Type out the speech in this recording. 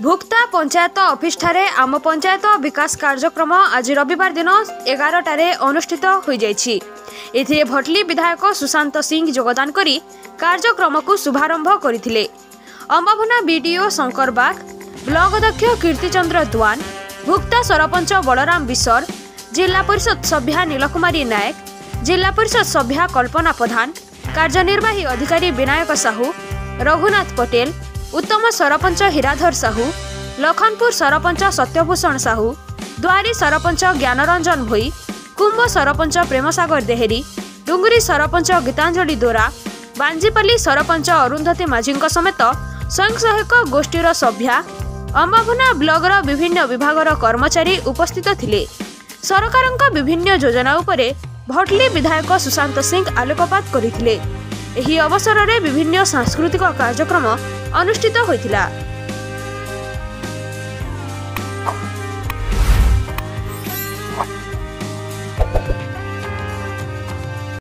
भुक्ता panchayat office ठारे आम पंचायत विकास कार्यक्रम आज रविवार दिन 11 अनुष्ठित हो जाइछि। एथिरे भटली विधायक सुशांत सिंह योगदान करी कार्यक्रम को शुभारंभ करथिले। अंबाभना बीडीओ शंकर बाग, ब्लॉक अध्यक्ष कीर्तिचंद्र द्वान, भुक्ता सरपंच बलराम बिसर, जिला परिषद सभ्या नीलकुमारी नायक, जिला परिषद सभ्या कल्पना प्रधान, कार्यनिर्वाही अधिकारी विनायक साहू, रघुनाथ पटेल, उत्तम सरपंच हिराधर साहू, लखनपुर सरपंच सत्यभूषण साहू, द्वारी सरपंच ज्ञानरंजन भोई, कुंभ सरपंच प्रेमसागर देहेरी, डुंगरी सरपंच गीतांजलि दोरा, बांजीपल्ली सरपंच अरुंधती माझी समेत स्वयंसहायक गोष्ठीर सभ्या, अंबाभना ब्लॉगर विभिन्न विभागर कर्मचारी उपस्थित थिले। सरकारक विभिन्न योजना उपरे भटली विधायक सुशांत सिंह आलोकपात करथिले। एही अवसर में विभिन्न सांस्कृतिक कार्यक्रम अनुष्ठित होइथिला।